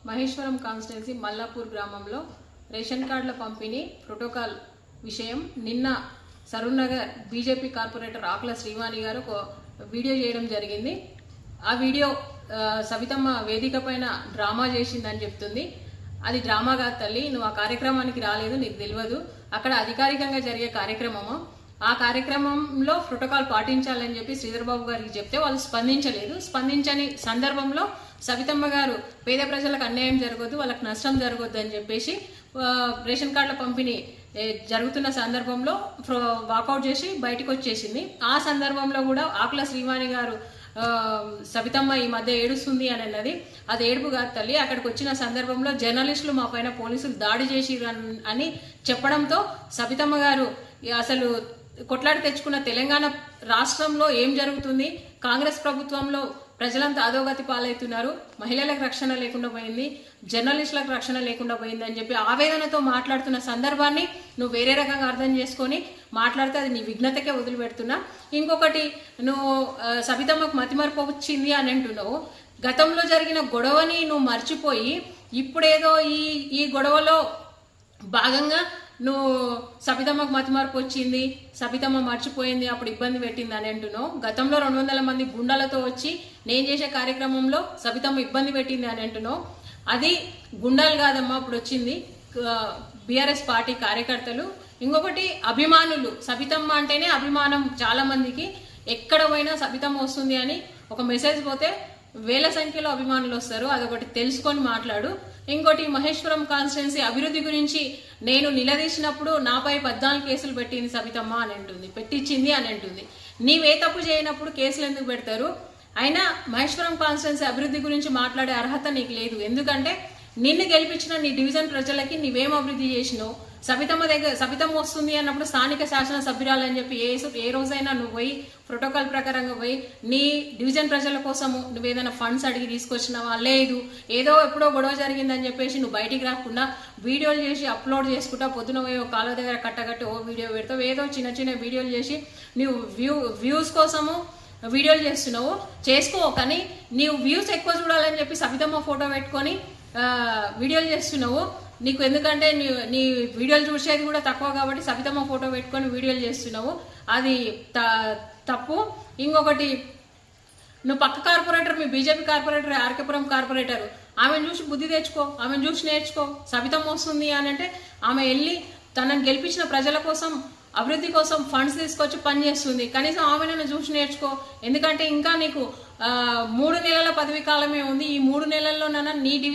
Maheshwaram constituency Mallapur గ్రామంలో ration కార్డుల పంపిణీ ప్రోటోకాల్ విషయం నిన్న సరూర్ నగర్ బీజేపీ కార్పొరేటర్ ఆకుల శ్రీవాణి గారు ఒక వీడియో చేయడం జరిగింది. ఆ వీడియో సవితమ్మ వేదిక పైన డ్రామా చేసిందని చెప్తుంది. అది డ్రామా కాదు తల్లి, నువ్వు ఆ కార్యక్రమానికి రాలేదు, నీకు తెలియదు. అక్కడ అధికారికంగా జరిగే కార్యక్రమము. ఆ కార్యక్రమంలో ప్రోటోకాల్ పాటించాలని చెప్పి శ్రీధర్ బాబు గారికి చెప్తే వాళ్ళు స్పందించలేదు. స్పందించని సందర్భంలో సవితమ్మ గారు పేద ప్రజలకు అన్యాయం జరగొద్దు, వాళ్ళకి నష్టం జరగొద్దు అని చెప్పేసి రేషన్ కార్డుల పంపిణీ జరుగుతున్న సందర్భంలో వాకౌట్ చేసి బయటకు వచ్చేసింది. ఆ సందర్భంలో కూడా ఆకుల శ్రీవాణి గారు సవితమ్మ ఈ మధ్య ఏడుస్తుంది అని అన్నది. అది ఏడుపు కాదు తల్లి. అక్కడికి వచ్చిన సందర్భంలో జర్నలిస్టులు మా పైన పోలీసులు దాడి చేసి అని చెప్పడంతో సవితమ్మ గారు అసలు కొట్లాడి తెచ్చుకున్న తెలంగాణ రాష్ట్రంలో ఏం జరుగుతుంది, కాంగ్రెస్ ప్రభుత్వంలో ప్రజలంతా అధోగతి పాలవుతున్నారు, మహిళలకు రక్షణ లేకుండా పోయింది, జర్నలిస్టులకు రక్షణ లేకుండా పోయింది అని చెప్పి ఆవేదనతో మాట్లాడుతున్న సందర్భాన్ని నువ్వు వేరే రకంగా అర్థం చేసుకొని మాట్లాడితే అది నీ విఘ్నతకే వదిలిపెడుతున్నా. ఇంకొకటి, నువ్వు సవితమ్మకు మతిమరుపు వచ్చింది అని అంటున్నావు. గతంలో జరిగిన గొడవని నువ్వు మర్చిపోయి ఇప్పుడేదో ఈ గొడవలో భాగంగా నువ్వు సబితమ్మకు మతిమార్పు వచ్చింది, సబితమ్మ మర్చిపోయింది, అప్పుడు ఇబ్బంది పెట్టింది అని అంటున్నావు. గతంలో 200 మంది గుండాలతో వచ్చి నేను చేసే కార్యక్రమంలో సబితమ్మ ఇబ్బంది పెట్టింది అని అంటున్నావు. అది గుండాలు కాదమ్మా, అప్పుడు వచ్చింది బీఆర్ఎస్ పార్టీ కార్యకర్తలు. ఇంకొకటి అభిమానులు. సబితమ్మ అంటేనే అభిమానం చాలా మందికి. ఎక్కడ పోయినా సబితమ్మ వస్తుంది అని ఒక మెసేజ్ పోతే వేల సంఖ్యలో అభిమానులు వస్తారు. అదొకటి తెలుసుకొని మాట్లాడు. ఇంకోటి, మహేశ్వరం కాన్స్టిట్యున్సీ అభివృద్ధి గురించి నేను నిలదీసినప్పుడు నాపై 14 కేసులు పెట్టింది సబితమ్మ అని అంటుంది, పెట్టించింది అని అంటుంది. నీవే తప్పు చేయనప్పుడు కేసులు ఎందుకు పెడతారు? అయినా మహేశ్వరం కాన్స్టిట్యున్సీ అభివృద్ధి గురించి మాట్లాడే అర్హత నీకు లేదు. ఎందుకంటే నిన్ను గెలిపించిన నీ డివిజన్ ప్రజలకి నీవేం అభివృద్ధి చేసినావు? సబితమ్మ వస్తుంది అన్నప్పుడు స్థానిక శాసన సభ్యురాలని చెప్పి ఏ రోజైనా నువ్వు పోయి ప్రోటోకాల్ ప్రకారంగా పోయి నీ డివిజన్ ప్రజల కోసము నువ్వేదైనా ఫండ్స్ అడిగి తీసుకొచ్చినావా? లేదు. ఏదో ఎప్పుడో గొడవ జరిగిందని చెప్పేసి నువ్వు బయటికి రాకుండా వీడియోలు చేసి అప్లోడ్ చేసుకుంటా పొద్దున పోయి ఒక కాళ్ళ దగ్గర కట్టగట్టి వీడియో పెడతావు. ఏదో చిన్న చిన్న వీడియోలు చేసి నువ్వు వ్యూస్ కోసము వీడియోలు చేస్తున్నావు. చేసుకో, కానీ నీవు వ్యూస్ ఎక్కువ చూడాలని చెప్పి సబితమ్మ ఫోటో పెట్టుకొని వీడియోలు చేస్తున్నావు. నీకు ఎందుకంటే నీ వీడియోలు చూసేది కూడా తక్కువ కాబట్టి సబితమ్మ ఫోటో పెట్టుకొని వీడియోలు చేస్తున్నావు. అది తప్పు. ఇంకొకటి, నువ్వు పక్క కార్పొరేటర్, మీ బీజేపీ కార్పొరేటర్ ఆర్కేపురం కార్పొరేటర్, ఆమెను చూసి బుద్ధి తెచ్చుకో, ఆమెను చూసి నేర్చుకో. సబితమ్మ వస్తుంది అని అంటే ఆమె వెళ్ళి తనను గెలిపించిన ప్రజల కోసం అభివృద్ధి కోసం ఫండ్స్ తీసుకొచ్చి పనిచేస్తుంది. కనీసం ఆమెను చూసి నేర్చుకో. ఎందుకంటే ఇంకా నీకు 3 నెలల పదవి కాలమే ఉంది. ఈ 3 నెలల్లోనైనా నీ డివిజన్